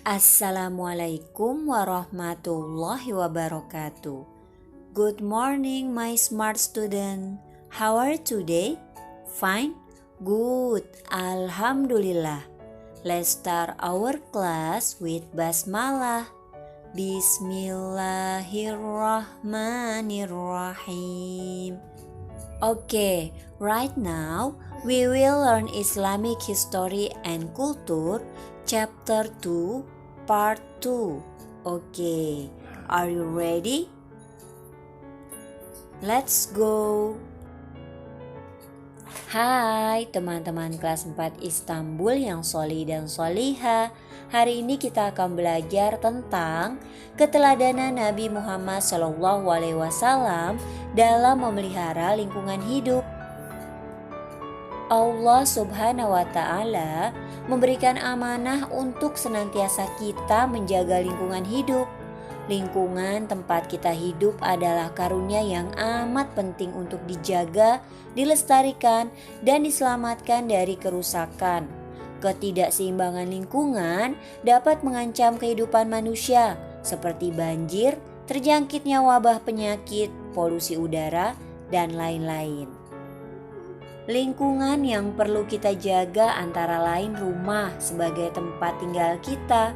Assalamualaikum warahmatullahi wabarakatuh. Good morning, my smart student. How are you today? Fine? Good. Alhamdulillah. Let's start our class with basmalah. Bismillahirrahmanirrahim. Okay, right now we will learn Islamic history and culture, chapter 2, part 2. Okay, are you ready? Let's go. Hai teman-teman kelas 4 Istanbul yang sholih dan sholiha. Hari ini kita akan belajar tentang keteladanan Nabi Muhammad SAW dalam memelihara lingkungan hidup. Allah Subhanahu wa Ta'ala memberikan amanah untuk senantiasa kita menjaga lingkungan hidup. Lingkungan tempat kita hidup adalah karunia yang amat penting untuk dijaga, dilestarikan, dan diselamatkan dari kerusakan. Ketidakseimbangan lingkungan dapat mengancam kehidupan manusia, seperti banjir, terjangkitnya wabah penyakit, polusi udara, dan lain-lain. Lingkungan yang perlu kita jaga antara lain rumah sebagai tempat tinggal kita,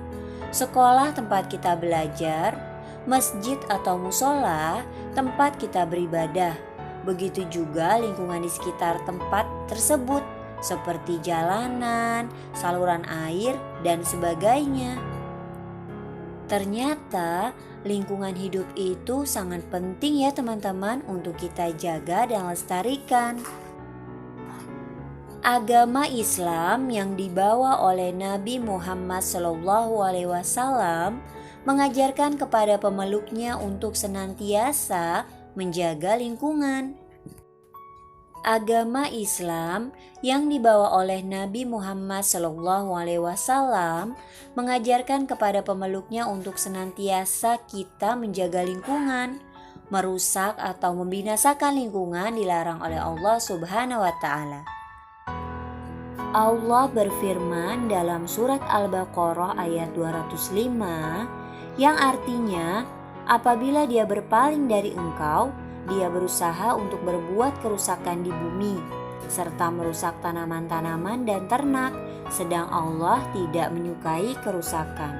sekolah tempat kita belajar, masjid atau musola tempat kita beribadah. Begitu juga lingkungan di sekitar tempat tersebut seperti jalanan, saluran air, dan sebagainya. Ternyata lingkungan hidup itu sangat penting ya teman-teman untuk kita jaga dan lestarikan. Agama Islam yang dibawa oleh Nabi Muhammad SAW mengajarkan kepada pemeluknya untuk senantiasa menjaga lingkungan. Agama Islam yang dibawa oleh Nabi Muhammad SAW mengajarkan kepada pemeluknya untuk senantiasa kita menjaga lingkungan. Merusak atau membinasakan lingkungan dilarang oleh Allah Subhanahu wa Ta'ala. Allah berfirman dalam surat Al-Baqarah ayat 205 yang artinya, apabila dia berpaling dari engkau, dia berusaha untuk berbuat kerusakan di bumi serta merusak tanaman-tanaman dan ternak, sedang Allah tidak menyukai kerusakan.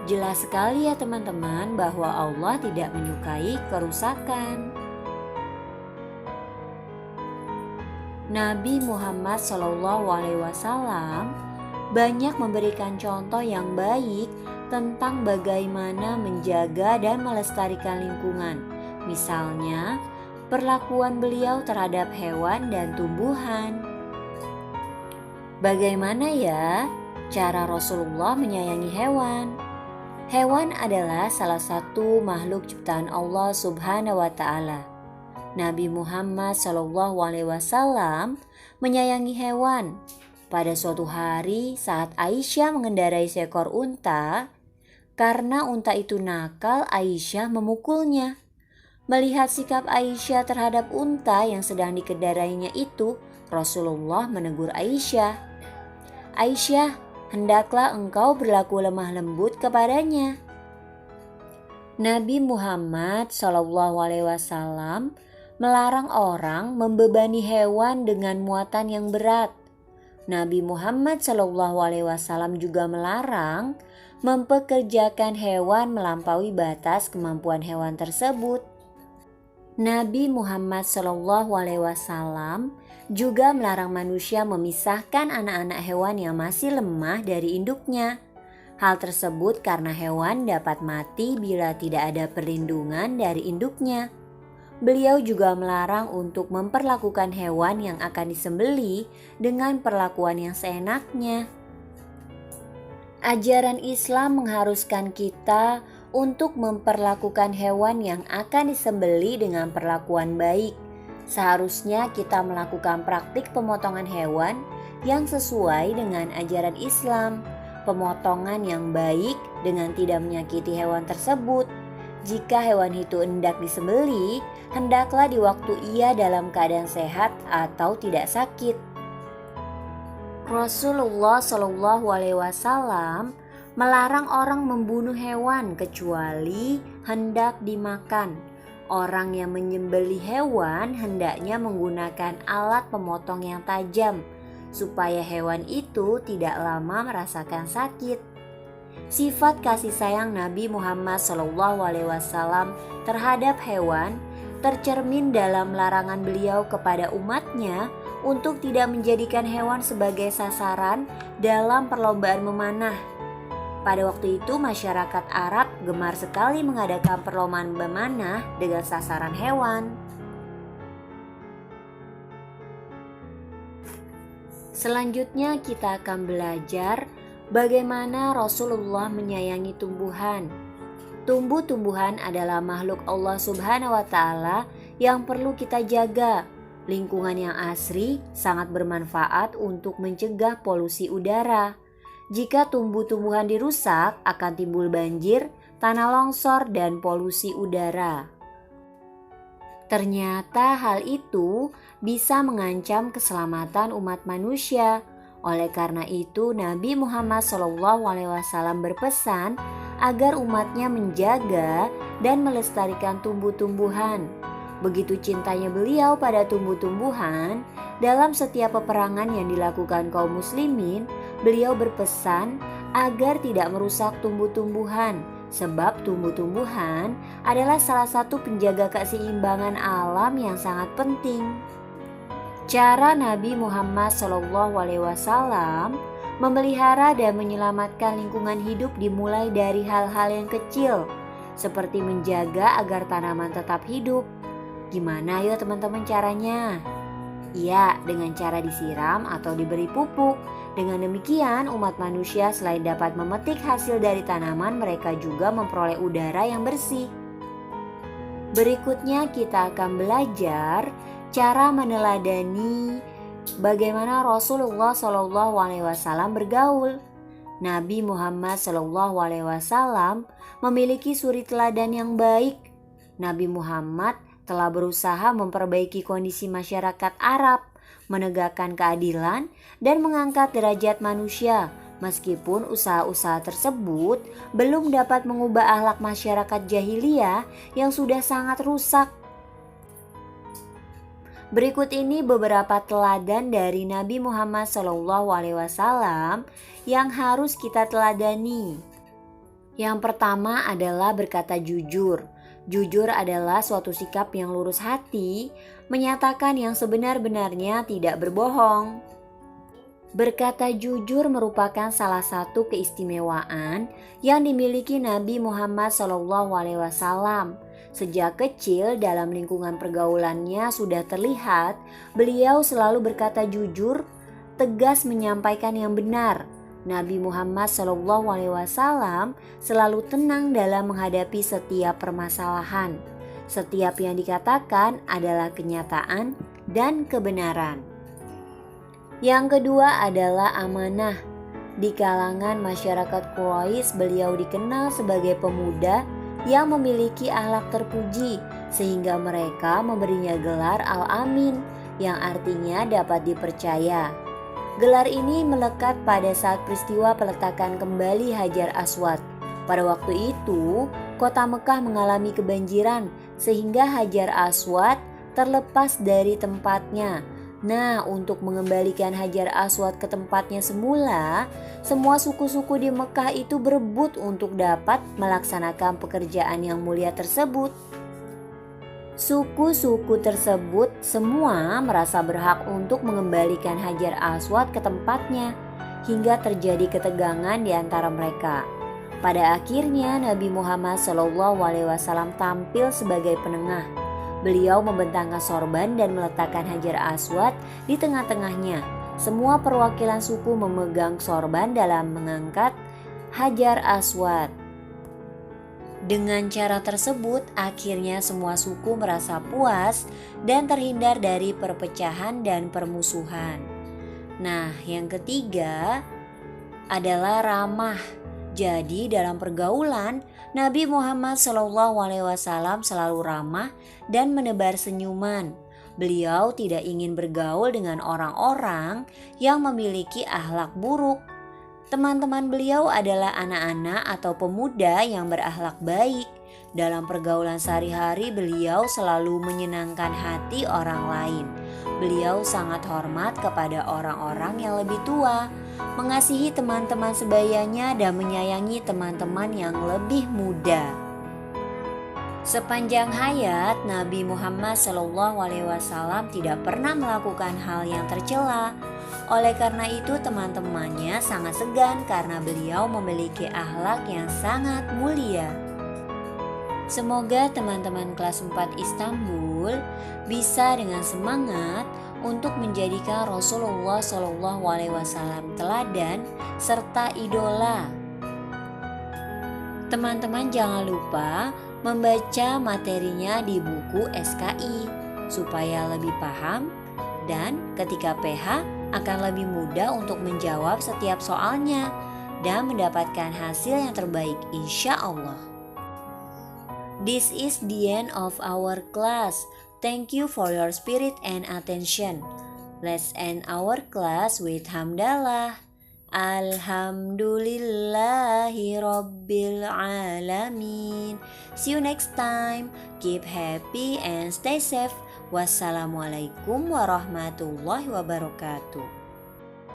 Jelas sekali ya teman-teman bahwa Allah tidak menyukai kerusakan. Nabi Muhammad SAW banyak memberikan contoh yang baik tentang bagaimana menjaga dan melestarikan lingkungan. Misalnya, perlakuan beliau terhadap hewan dan tumbuhan. Bagaimana ya cara Rasulullah menyayangi hewan? Hewan adalah salah satu makhluk ciptaan Allah Subhanahu wa Ta'ala. Nabi Muhammad SAW menyayangi hewan. Pada suatu hari saat Aisyah mengendarai seekor unta, karena unta itu nakal, Aisyah memukulnya. Melihat sikap Aisyah terhadap unta yang sedang dikendarainya itu, Rasulullah menegur Aisyah. Aisyah, hendaklah engkau berlaku lemah lembut kepadanya. Nabi Muhammad SAW melarang orang membebani hewan dengan muatan yang berat. Nabi Muhammad SAW juga melarang mempekerjakan hewan melampaui batas kemampuan hewan tersebut. Nabi Muhammad SAW juga melarang manusia memisahkan anak-anak hewan yang masih lemah dari induknya. Hal tersebut karena hewan dapat mati bila tidak ada perlindungan dari induknya. Beliau juga melarang untuk memperlakukan hewan yang akan disembelih dengan perlakuan yang seenaknya. Ajaran Islam mengharuskan kita untuk memperlakukan hewan yang akan disembelih dengan perlakuan baik. Seharusnya kita melakukan praktik pemotongan hewan yang sesuai dengan ajaran Islam. Pemotongan yang baik dengan tidak menyakiti hewan tersebut. Jika hewan itu hendak disembelih, hendaklah di waktu ia dalam keadaan sehat atau tidak sakit. Rasulullah SAW melarang orang membunuh hewan kecuali hendak dimakan. Orang yang menyembelih hewan hendaknya menggunakan alat pemotong yang tajam supaya hewan itu tidak lama merasakan sakit. Sifat kasih sayang Nabi Muhammad SAW terhadap hewan tercermin dalam larangan beliau kepada umatnya untuk tidak menjadikan hewan sebagai sasaran dalam perlombaan memanah. Pada waktu itu masyarakat Arab gemar sekali mengadakan perlombaan memanah dengan sasaran hewan. Selanjutnya kita akan belajar bagaimana Rasulullah menyayangi tumbuhan. Tumbuh-tumbuhan adalah makhluk Allah Subhanahu wa Ta'ala yang perlu kita jaga. Lingkungan yang asri sangat bermanfaat untuk mencegah polusi udara. Jika tumbuh-tumbuhan dirusak, akan timbul banjir, tanah longsor, dan polusi udara. Ternyata hal itu bisa mengancam keselamatan umat manusia. Oleh karena itu, Nabi Muhammad SAW berpesan agar umatnya menjaga dan melestarikan tumbuh-tumbuhan. Begitu cintanya beliau pada tumbuh-tumbuhan, dalam setiap peperangan yang dilakukan kaum muslimin, beliau berpesan agar tidak merusak tumbuh-tumbuhan, sebab tumbuh-tumbuhan adalah salah satu penjaga keseimbangan alam yang sangat penting. Cara Nabi Muhammad SAW memelihara dan menyelamatkan lingkungan hidup dimulai dari hal-hal yang kecil, seperti menjaga agar tanaman tetap hidup. Gimana ya teman-teman caranya? Ya, dengan cara disiram atau diberi pupuk. Dengan demikian, umat manusia selain dapat memetik hasil dari tanaman, mereka juga memperoleh udara yang bersih. Berikutnya kita akan belajar cara meneladani bagaimana Rasulullah SAW bergaul. Nabi Muhammad SAW memiliki suri teladan yang baik. Nabi Muhammad telah berusaha memperbaiki kondisi masyarakat Arab, menegakkan keadilan, dan mengangkat derajat manusia. Meskipun usaha-usaha tersebut belum dapat mengubah akhlak masyarakat jahiliyah yang sudah sangat rusak. Berikut ini beberapa teladan dari Nabi Muhammad SAW yang harus kita teladani. Yang pertama adalah berkata jujur. Jujur adalah suatu sikap yang lurus hati, menyatakan yang sebenar-benarnya, tidak berbohong. Berkata jujur merupakan salah satu keistimewaan yang dimiliki Nabi Muhammad SAW. Sejak kecil dalam lingkungan pergaulannya sudah terlihat beliau selalu berkata jujur, tegas menyampaikan yang benar. Nabi Muhammad SAW selalu tenang dalam menghadapi setiap permasalahan. Setiap yang dikatakan adalah kenyataan dan kebenaran. Yang kedua adalah amanah. Di kalangan masyarakat Quraisy, beliau dikenal sebagai pemuda yang memiliki akhlak terpuji, sehingga mereka memberinya gelar Al-Amin, yang artinya dapat dipercaya. Gelar ini melekat pada saat peristiwa peletakan kembali Hajar Aswad. Pada waktu itu, kota Mekah mengalami kebanjiran sehingga Hajar Aswad terlepas dari tempatnya. Nah, untuk mengembalikan Hajar Aswad ke tempatnya semula, semua suku-suku di Mekah itu berebut untuk dapat melaksanakan pekerjaan yang mulia tersebut. Suku-suku tersebut semua merasa berhak untuk mengembalikan Hajar Aswad ke tempatnya, hingga terjadi ketegangan di antara mereka. Pada akhirnya Nabi Muhammad SAW tampil sebagai penengah. Beliau membentangkan sorban dan meletakkan Hajar Aswad di tengah-tengahnya. Semua perwakilan suku memegang sorban dalam mengangkat Hajar Aswad. Dengan cara tersebut, akhirnya semua suku merasa puas dan terhindar dari perpecahan dan permusuhan. Nah, yang ketiga adalah ramah. Jadi dalam pergaulan, Nabi Muhammad SAW selalu ramah dan menebar senyuman. Beliau tidak ingin bergaul dengan orang-orang yang memiliki akhlak buruk. Teman-teman beliau adalah anak-anak atau pemuda yang berakhlak baik. Dalam pergaulan sehari-hari, beliau selalu menyenangkan hati orang lain. Beliau sangat hormat kepada orang-orang yang lebih tua, mengasihi teman-teman sebayanya, dan menyayangi teman-teman yang lebih muda. Sepanjang hayat, Nabi Muhammad SAW tidak pernah melakukan hal yang tercela. Oleh karena itu, teman-temannya sangat segan karena beliau memiliki akhlak yang sangat mulia. Semoga teman-teman kelas 4 Istanbul bisa dengan semangat untuk menjadikan Rasulullah SAW teladan serta idola. Teman-teman jangan lupa membaca materinya di buku SKI supaya lebih paham dan ketika PH akan lebih mudah untuk menjawab setiap soalnya dan mendapatkan hasil yang terbaik insya Allah. This is the end of our class. Thank you for your spirit and attention. Let's end our class with hamdalah. Alhamdulillahi Rabbil Alamin. See you next time. Keep happy and stay safe. Wassalamualaikum warahmatullahi wabarakatuh.